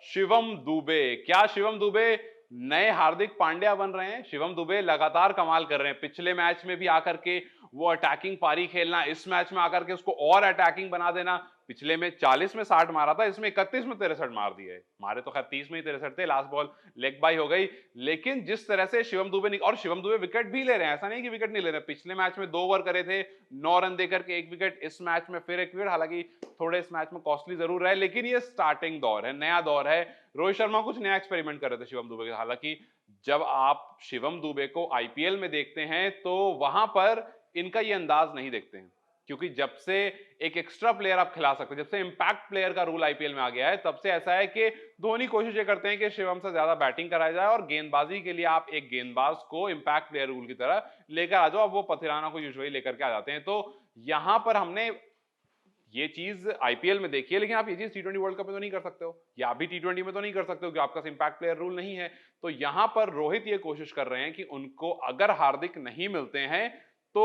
शिवम दुबे। क्या शिवम दुबे नए हार्दिक पांड्या बन रहे हैं? शिवम दुबे लगातार कमाल कर रहे हैं। पिछले मैच में भी आकर के वो अटैकिंग पारी खेलना, इस मैच में आकर के उसको और अटैकिंग बना देना। पिछले में 40 में 60 मारा था, इसमें 31 में 63 मार दिए। मारे तो खैर 30 में ही 63 थे, लास्ट बॉल लेग बाई हो गई। लेकिन जिस तरह से शिवम दुबे, और शिवम दुबे विकेट भी ले रहे हैं, ऐसा नहीं कि विकेट नहीं ले रहे। पिछले मैच में 2 ओवर करे थे, 9 रन देकर के 1 विकेट। इस मैच में फिर 1 विकेट, हालांकि थोड़े इस मैच में कॉस्टली जरूर रहे, लेकिन ये स्टार्टिंग दौर है, नया दौर है। रोहित शर्मा कुछ नया एक्सपेरिमेंट कर रहे थे शिवम दुबे के। हालांकि जब आप शिवम दुबे को आईपीएल में देखते हैं तो वहां पर इनका ये अंदाज नहीं देखते हैं, क्योंकि जब से एक एक्स्ट्रा प्लेयर आप खिला सकते हैं, जब से इंपैक्ट प्लेयर का रूल आईपीएल में आ गया है, तब से ऐसा है कि धोनी कोशिश ये करते हैं कि शिवम से ज्यादा बैटिंग कराया जाए और गेंदबाजी के लिए आप एक गेंदबाज को इंपैक्ट प्लेयर रूल की तरह लेकर आ जाओ। अब वो पथिराना को यूजुअली लेकर के आ जाते हैं। तो यहां पर हमने ये चीज आईपीएल में देखी है, लेकिन आप ये चीज टी20 वर्ल्ड कप में तो नहीं कर सकते हो, या भी टी20 में तो नहीं कर सकते हो, कि आपका इंपैक्ट प्लेयर रूल नहीं है। तो यहां पर रोहित ये कोशिश कर रहे हैं कि उनको अगर हार्दिक नहीं मिलते हैं तो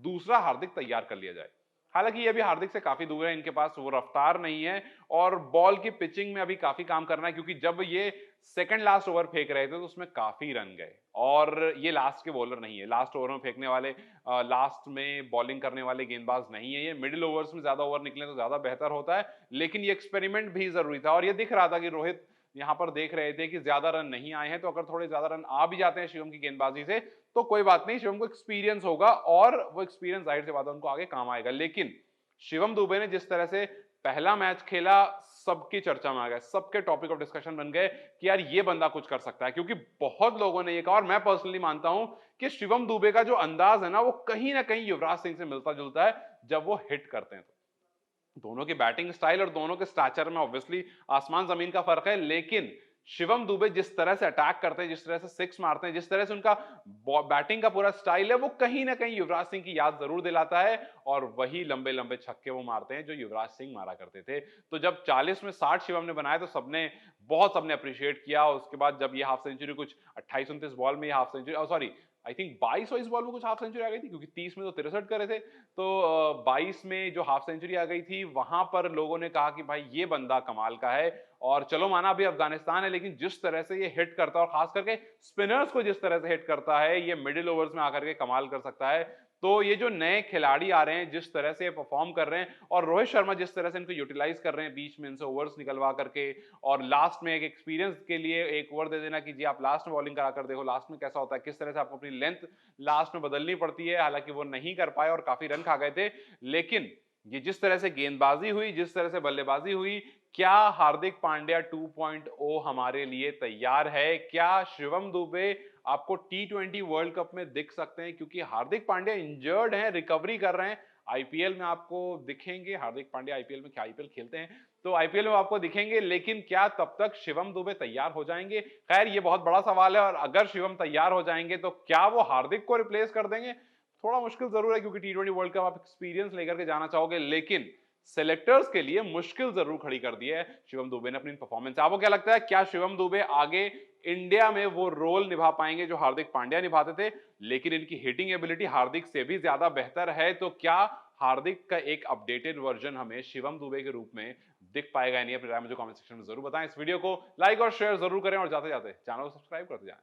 दूसरा हार्दिक तैयार कर लिया जाए। हालांकि ये भी हार्दिक से काफी दूर है, इनके पास वो रफ्तार नहीं है और बॉल की पिचिंग में अभी काफी काम करना है, क्योंकि जब ये सेकंड लास्ट ओवर फेंक रहे थे तो उसमें काफी रन गए, और ये लास्ट के बॉलर नहीं है, लास्ट ओवर में फेंकने वाले, लास्ट में बॉलिंग करने वाले गेंदबाज नहीं है। ये मिडिल ओवर्स में ज्यादा ओवर निकले तो ज्यादा बेहतर होता है, लेकिन ये एक्सपेरिमेंट भी जरूरी था। और ये दिख रहा था कि रोहित यहां पर देख रहे थे कि ज्यादा रन नहीं आए हैं, तो अगर थोड़े ज्यादा रन आ भी जाते हैं शिवम की गेंदबाजी से तो कोई बात नहीं, शिवम को एक्सपीरियंस होगा और वो एक्सपीरियंस जाहिर सी बात है उनको आगे काम आएगा। लेकिन शिवम दुबे ने जिस तरह से पहला मैच खेला, सबकी चर्चा में आ गया, सबके टॉपिक ऑफ डिस्कशन बन गए कि यार ये बंदा कुछ कर सकता है, क्योंकि बहुत लोगों ने ये कहा, और मैं पर्सनली मानता हूं कि शिवम दुबे का जो अंदाज है ना, वो कहीं ना कहीं युवराज सिंह से मिलता जुलता है जब वो हिट करते हैं। तो दोनों की बैटिंग स्टाइल और दोनों के स्टैचर में ऑब्वियसली आसमान जमीन का फर्क है, लेकिन शिवम दुबे जिस तरह से अटैक करते हैं, जिस तरह से सिक्स मारते हैं, जिस तरह से उनका बैटिंग का पूरा स्टाइल है, वो कहीं ना कहीं युवराज सिंह की याद जरूर दिलाता है। और वही लंबे लंबे छक्के वो मारते हैं जो युवराज सिंह मारा करते थे। तो जब 40 में 60 शिवम ने बनाए तो सबने अप्रिशिएट किया। उसके बाद जब ये हाफ सेंचुरी, कुछ 28-29 बॉल में half century, sorry I think 22 ball में कुछ हाफ सेंचुरी आ गई थी, क्योंकि 30 में तो 63 करे थे। तो 22 में जो हाफ सेंचुरी आ गई थी, वहां पर लोगों ने कहा कि भाई ये बंदा कमाल का है। और चलो माना अभी अफगानिस्तान है, लेकिन जिस तरह से ये हिट करता है और खास करके स्पिनर्स को जिस तरह से हिट करता है, ये मिडिल ओवर्स में आकर के कमाल कर सकता है। तो ये जो नए खिलाड़ी आ रहे हैं, जिस तरह से परफॉर्म कर रहे हैं, और रोहित शर्मा जिस तरह से इनको यूटिलाइज कर रहे हैं, बीच में इनसे ओवर्स निकलवा करके, और लास्ट में एक एक्सपीरियंस के लिए एक ओवर दे देना कि जी आप लास्ट में बॉलिंग करा कर देखो लास्ट में कैसा होता है, किस तरह से आपको अपनी लेंथ लास्ट में बदलनी पड़ती है। हालांकि वो नहीं कर पाए और काफी रन खा गए थे, लेकिन ये जिस तरह से गेंदबाजी हुई, जिस तरह से बल्लेबाजी हुई, क्या हार्दिक पांड्या 2.0 हमारे लिए तैयार है? क्या शिवम दुबे आपको टी20 वर्ल्ड कप में दिख सकते हैं? क्योंकि हार्दिक पांड्या इंजर्ड हैं, रिकवरी कर रहे हैं। आईपीएल में आपको दिखेंगे हार्दिक पांड्या, आईपीएल में क्या आईपीएल खेलते हैं, तो आईपीएल में आपको दिखेंगे, लेकिन क्या तब तक शिवम दुबे तैयार हो जाएंगे? खैर ये बहुत बड़ा सवाल है, और अगर शिवम तैयार हो जाएंगे तो क्या वो हार्दिक को रिप्लेस कर देंगे? थोड़ा मुश्किल जरूर है, क्योंकि टी20 वर्ल्ड कप आप एक्सपीरियंस लेकर के जाना चाहोगे, लेकिन सेलेक्टर्स के लिए मुश्किल जरूर खड़ी कर दी है शिवम दुबे ने अपनी परफॉर्मेंस। आपको क्या लगता है, क्या शिवम दुबे आगे इंडिया में वो रोल निभा पाएंगे जो हार्दिक पांड्या निभाते थे? लेकिन इनकी हिटिंग एबिलिटी हार्दिक से भी ज्यादा बेहतर है, तो क्या हार्दिक का एक अपडेटेड वर्जन हमें शिवम दुबे के रूप में दिख पाएगा? नहीं, अपनी राय मुझे कमेंट सेक्शन में जरूर बताएं। इस वीडियो को लाइक और शेयर जरूर करें, और जाते जाते चैनल को सब्सक्राइब करते जाएं।